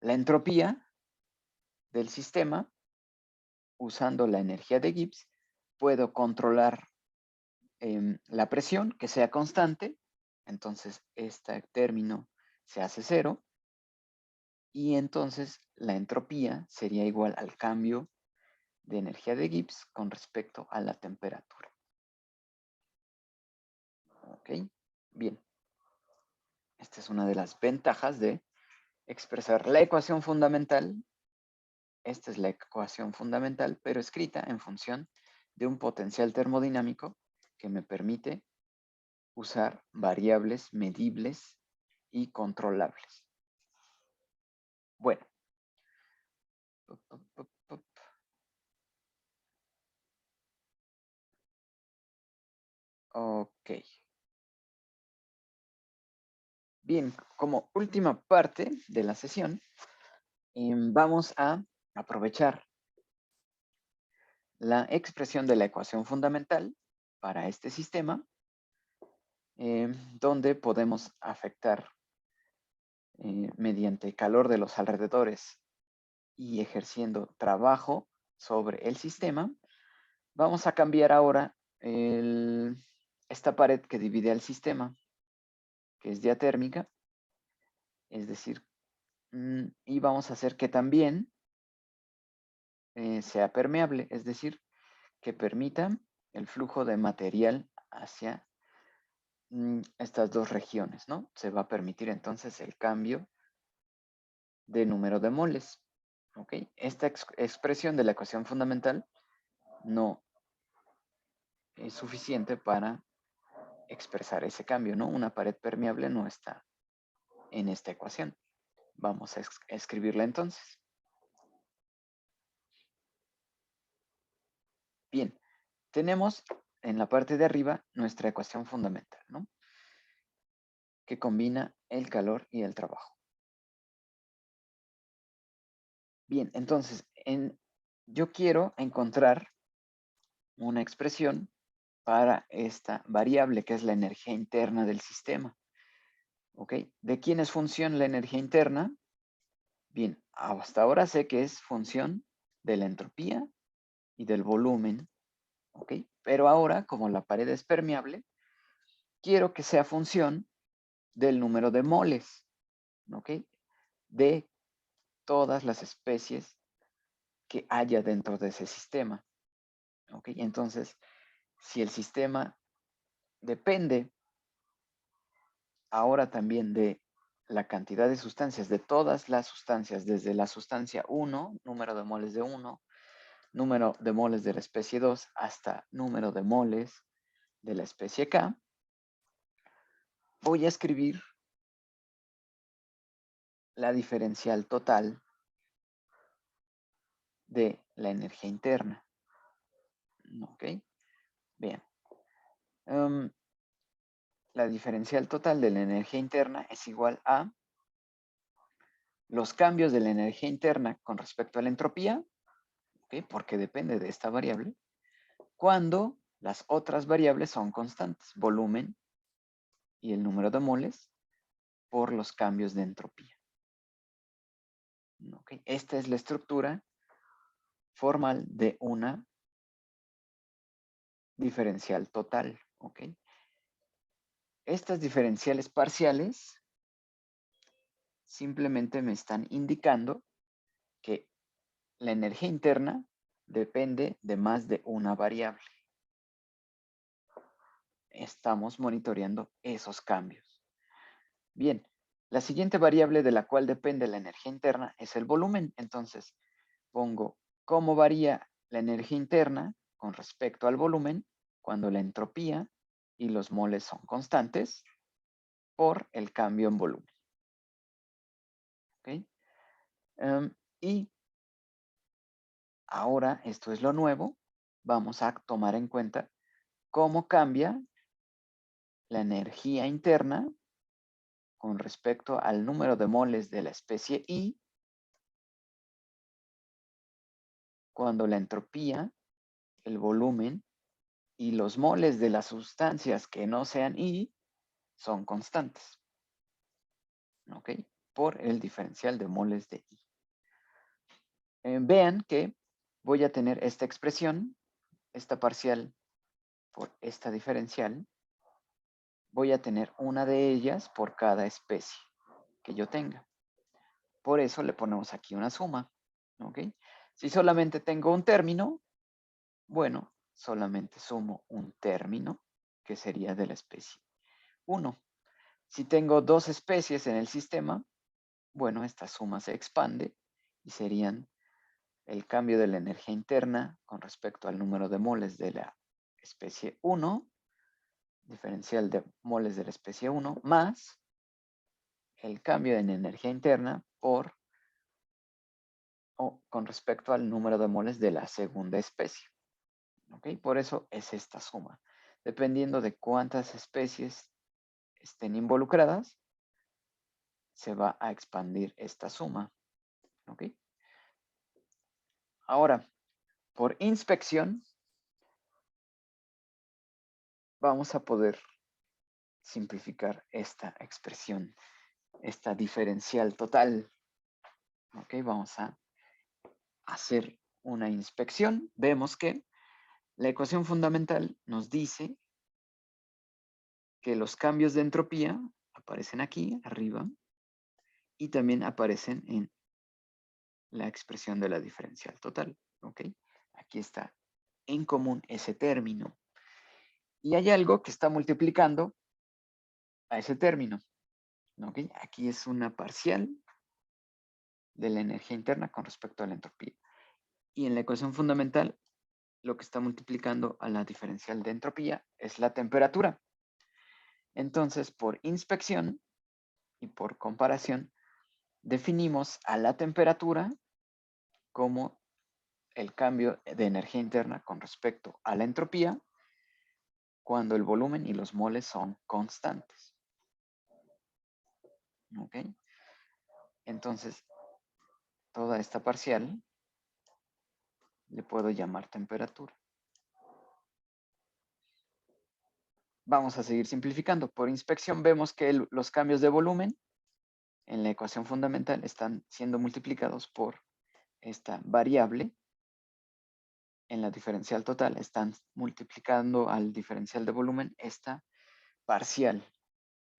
la entropía del sistema, usando la energía de Gibbs, puedo controlar la presión, que sea constante, entonces este término se hace 0, y entonces la entropía sería igual al cambio de energía de Gibbs con respecto a la temperatura. ¿Ok? Bien. Esta es una de las ventajas de expresar la ecuación fundamental. Esta es la ecuación fundamental, pero escrita en función de un potencial termodinámico que me permite usar variables medibles y controlables. Bueno. Ok. Bien, como última parte de la sesión, vamos a aprovechar la expresión de la ecuación fundamental para este sistema, donde podemos afectar mediante calor de los alrededores y ejerciendo trabajo sobre el sistema. Vamos a cambiar ahora esta pared que divide al sistema, que es diatérmica, es decir, y vamos a hacer que también sea permeable, es decir, que permita el flujo de material hacia estas dos regiones, ¿no? Se va a permitir entonces el cambio de número de moles, ¿ok? Esta expresión de la ecuación fundamental no es suficiente para expresar ese cambio, ¿no? Una pared permeable no está en esta ecuación. Vamos a escribirla entonces. Bien, tenemos en la parte de arriba nuestra ecuación fundamental, ¿no? Que combina el calor y el trabajo. Bien, entonces, yo quiero encontrar una expresión para esta variable que es la energía interna del sistema. ¿Ok? ¿De quién es función la energía interna? Bien, hasta ahora sé que es función de la entropía y del volumen. ¿Ok? Pero ahora, como la pared es permeable, quiero que sea función del número de moles. ¿Ok? De todas las especies que haya dentro de ese sistema. ¿Ok? Entonces, si el sistema depende ahora también de la cantidad de sustancias, de todas las sustancias, desde la sustancia 1, número de moles de 1, número de moles de la especie 2, hasta número de moles de la especie K, voy a escribir la diferencial total de la energía interna. ¿Ok? Bien. La diferencial total de la energía interna es igual a los cambios de la energía interna con respecto a la entropía, ¿okay? Porque depende de esta variable, cuando las otras variables son constantes, volumen y el número de moles por los cambios de entropía. ¿Okay? Esta es la estructura formal de una diferencial total. ¿Okay? Estas diferenciales parciales simplemente me están indicando que la energía interna depende de más de una variable. Estamos monitoreando esos cambios. Bien, la siguiente variable de la cual depende la energía interna es el volumen. Entonces, pongo cómo varía la energía interna con respecto al volumen cuando la entropía y los moles son constantes por el cambio en volumen. ¿Okay? Y ahora, esto es lo nuevo, vamos a tomar en cuenta cómo cambia la energía interna con respecto al número de moles de la especie I cuando la entropía, el volumen y los moles de las sustancias que no sean I son constantes. ¿Ok? Por el diferencial de moles de I. Vean que voy a tener esta expresión, esta parcial por esta diferencial. Voy a tener una de ellas por cada especie que yo tenga. Por eso le ponemos aquí una suma. ¿Ok? Si solamente tengo un término, bueno, solamente sumo un término, que sería de la especie 1. Si tengo dos especies en el sistema, bueno, esta suma se expande y serían el cambio de la energía interna con respecto al número de moles de la especie 1, diferencial de moles de la especie 1, más el cambio en energía interna con respecto al número de moles de la segunda especie. ¿Ok? Por eso es esta suma. Dependiendo de cuántas especies estén involucradas, se va a expandir esta suma. ¿Ok? Ahora, por inspección, vamos a poder simplificar esta expresión, esta diferencial total. ¿Ok? Vamos a hacer una inspección. Vemos que la ecuación fundamental nos dice que los cambios de entropía aparecen aquí, arriba, y también aparecen en la expresión de la diferencial total. ¿Ok? Aquí está en común ese término. Y hay algo que está multiplicando a ese término. ¿Ok? Aquí es una parcial de la energía interna con respecto a la entropía. Y en la ecuación fundamental, lo que está multiplicando a la diferencial de entropía es la temperatura. Entonces, por inspección y por comparación, definimos a la temperatura como el cambio de energía interna con respecto a la entropía cuando el volumen y los moles son constantes. ¿Ok? Entonces, toda esta parcial le puedo llamar temperatura. Vamos a seguir simplificando. Por inspección vemos que los cambios de volumen en la ecuación fundamental están siendo multiplicados por esta variable. En la diferencial total están multiplicando al diferencial de volumen esta parcial.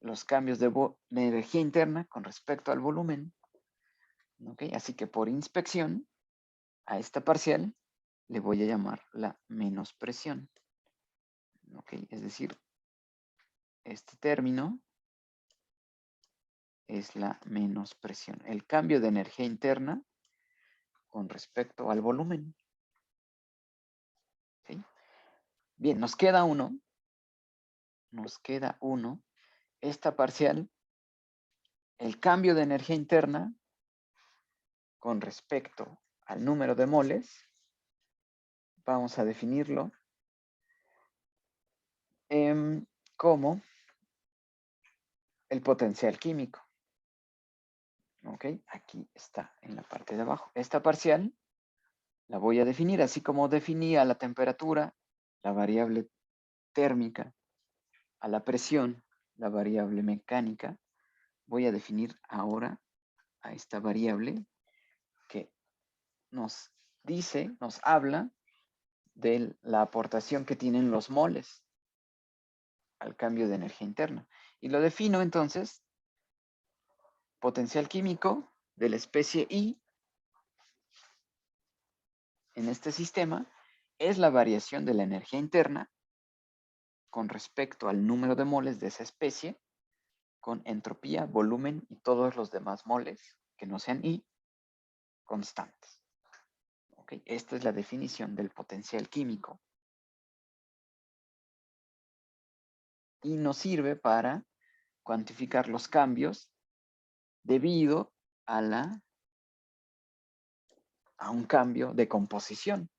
Los cambios de energía interna con respecto al volumen. ¿Okay? Así que por inspección a esta parcial le voy a llamar la menospresión. ¿Okay? Es decir, este término es la menos presión. El cambio de energía interna con respecto al volumen. ¿Sí? Bien, nos queda uno. Nos queda uno. Esta parcial, el cambio de energía interna con respecto al número de moles, vamos a definirlo como el potencial químico. ¿Ok? Aquí está en la parte de abajo. Esta parcial la voy a definir así como definí a la temperatura, la variable térmica, a la presión, la variable mecánica. Voy a definir ahora a esta variable que nos dice, nos habla de la aportación que tienen los moles al cambio de energía interna. Y lo defino entonces, potencial químico de la especie I en este sistema es la variación de la energía interna con respecto al número de moles de esa especie con entropía, volumen y todos los demás moles que no sean I constantes. ¿Okay? Esta es la definición del potencial químico. Y nos sirve para cuantificar los cambios debido a un cambio de composición.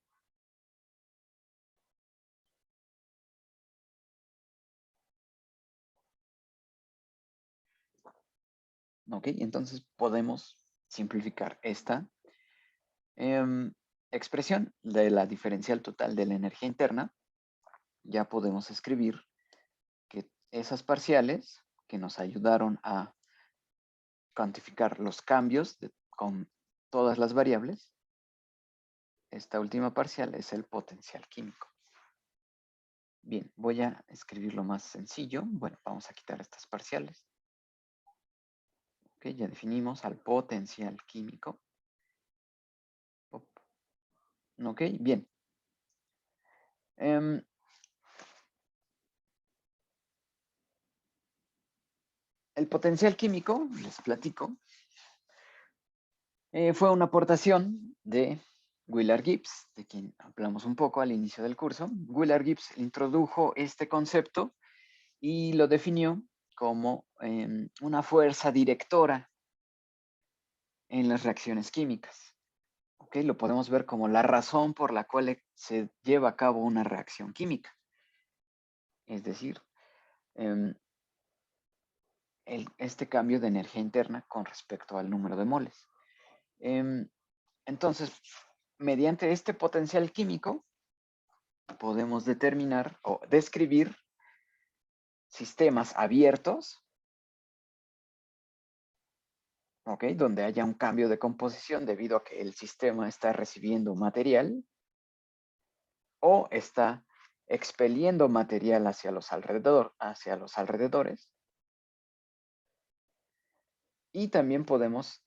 ¿Ok? Entonces podemos simplificar esta expresión de la diferencial total de la energía interna. Ya podemos escribir que esas parciales que nos ayudaron a cuantificar los cambios con todas las variables, esta última parcial es el potencial químico. Bien, voy a escribirlo más sencillo. Bueno, vamos a quitar estas parciales. Ok, ya definimos al potencial químico. Ok, bien. El potencial químico, les platico, fue una aportación de Willard Gibbs, de quien hablamos un poco al inicio del curso. Willard Gibbs introdujo este concepto y lo definió como una fuerza directora en las reacciones químicas. ¿Okay? Lo podemos ver como la razón por la cual se lleva a cabo una reacción química. Es decir, este cambio de energía interna con respecto al número de moles. Entonces, mediante este potencial químico, podemos determinar o describir sistemas abiertos, ¿ok? Donde haya un cambio de composición debido a que el sistema está recibiendo material o está expeliendo material hacia los alrededores. Y también podemos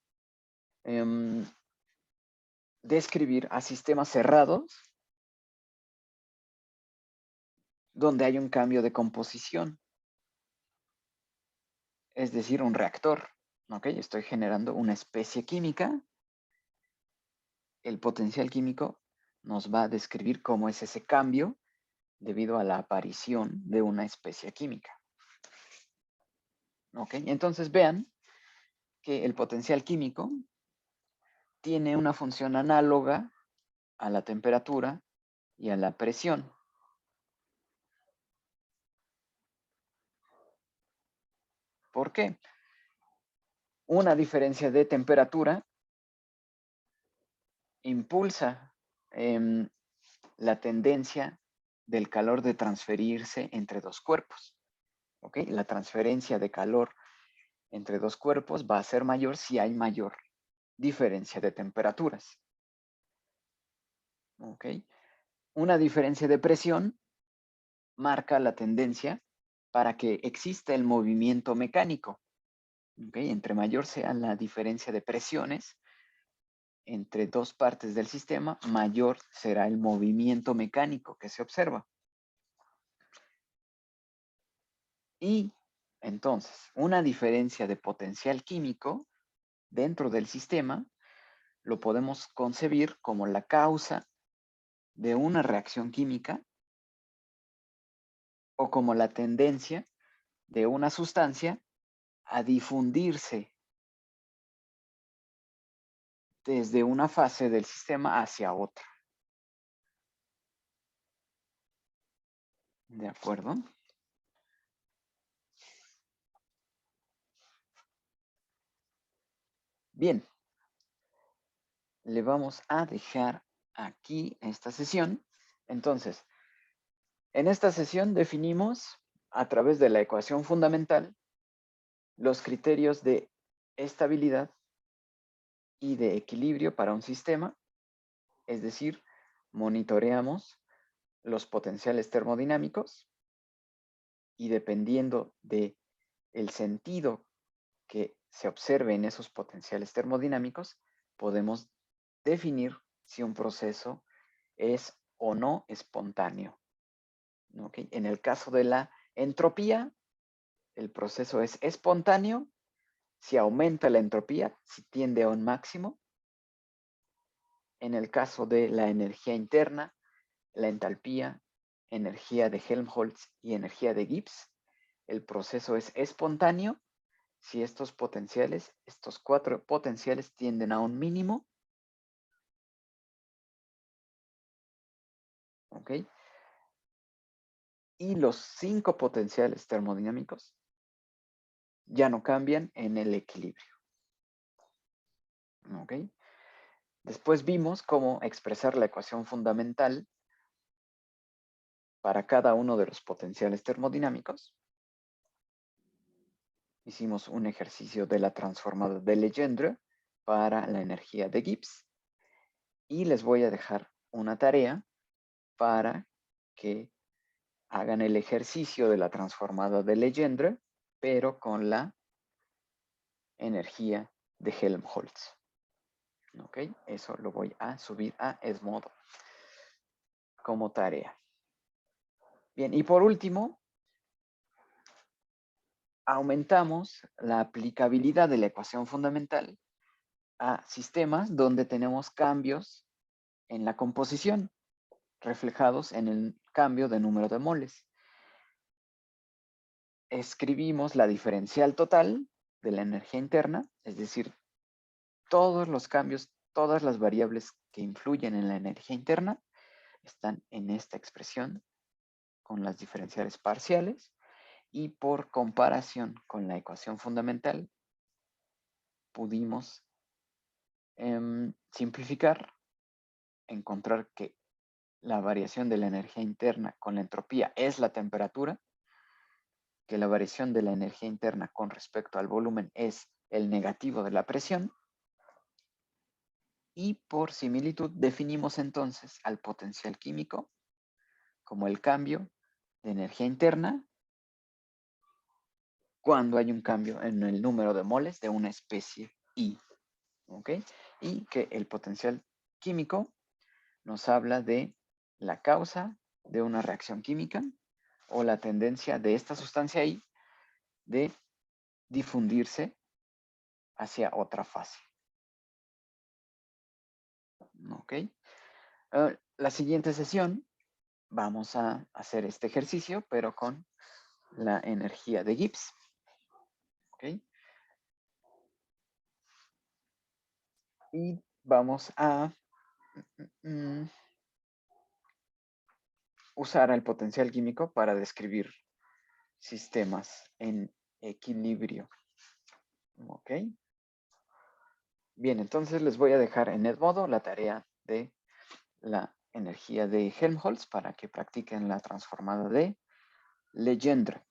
describir a sistemas cerrados donde hay un cambio de composición. Es decir, un reactor. ¿Ok? Estoy generando una especie química. El potencial químico nos va a describir cómo es ese cambio debido a la aparición de una especie química. ¿Ok? Entonces vean que el potencial químico tiene una función análoga a la temperatura y a la presión. ¿Por qué? Una diferencia de temperatura impulsa la tendencia del calor de transferirse entre dos cuerpos. ¿Ok? La transferencia de calor entre dos cuerpos va a ser mayor si hay mayor diferencia de temperaturas. ¿Ok? Una diferencia de presión marca la tendencia para que exista el movimiento mecánico. ¿Ok? Entre mayor sea la diferencia de presiones entre dos partes del sistema, mayor será el movimiento mecánico que se observa. Y Entonces, una diferencia de potencial químico dentro del sistema lo podemos concebir como la causa de una reacción química o como la tendencia de una sustancia a difundirse desde una fase del sistema hacia otra. ¿De acuerdo? Bien. Le vamos a dejar aquí esta sesión. Entonces, en esta sesión definimos a través de la ecuación fundamental los criterios de estabilidad y de equilibrio para un sistema, es decir, monitoreamos los potenciales termodinámicos y dependiendo de el sentido que se observe en esos potenciales termodinámicos, podemos definir si un proceso es o no espontáneo. ¿Okay? En el caso de la entropía, el proceso es espontáneo si aumenta la entropía, si tiende a un máximo. En el caso de la energía interna, la entalpía, energía de Helmholtz y energía de Gibbs, el proceso es espontáneo si estos potenciales, estos 4 potenciales tienden a un mínimo. ¿Ok? Y los 5 potenciales termodinámicos ya no cambian en el equilibrio. ¿Ok? Después vimos cómo expresar la ecuación fundamental para cada uno de los potenciales termodinámicos. Hicimos un ejercicio de la transformada de Legendre para la energía de Gibbs. Y les voy a dejar una tarea para que hagan el ejercicio de la transformada de Legendre, pero con la energía de Helmholtz. ¿Ok? Eso lo voy a subir a Edmodo como tarea. Bien, y por último, aumentamos la aplicabilidad de la ecuación fundamental a sistemas donde tenemos cambios en la composición, reflejados en el cambio de número de moles. Escribimos la diferencial total de la energía interna, es decir, todos los cambios, todas las variables que influyen en la energía interna están en esta expresión con las diferenciales parciales y por comparación con la ecuación fundamental pudimos simplificar, encontrar que la variación de la energía interna con la entropía es la temperatura, que la variación de la energía interna con respecto al volumen es el negativo de la presión, y por similitud definimos entonces al potencial químico como el cambio de energía interna cuando hay un cambio en el número de moles de una especie I. ¿Ok? Y que el potencial químico nos habla de la causa de una reacción química o la tendencia de esta sustancia I de difundirse hacia otra fase. ¿Ok? La siguiente sesión vamos a hacer este ejercicio, pero con la energía de Gibbs. ¿Ok? Y vamos a usar el potencial químico para describir sistemas en equilibrio. ¿Ok? Bien, entonces les voy a dejar en Edmodo la tarea de la energía de Helmholtz para que practiquen la transformada de Legendre.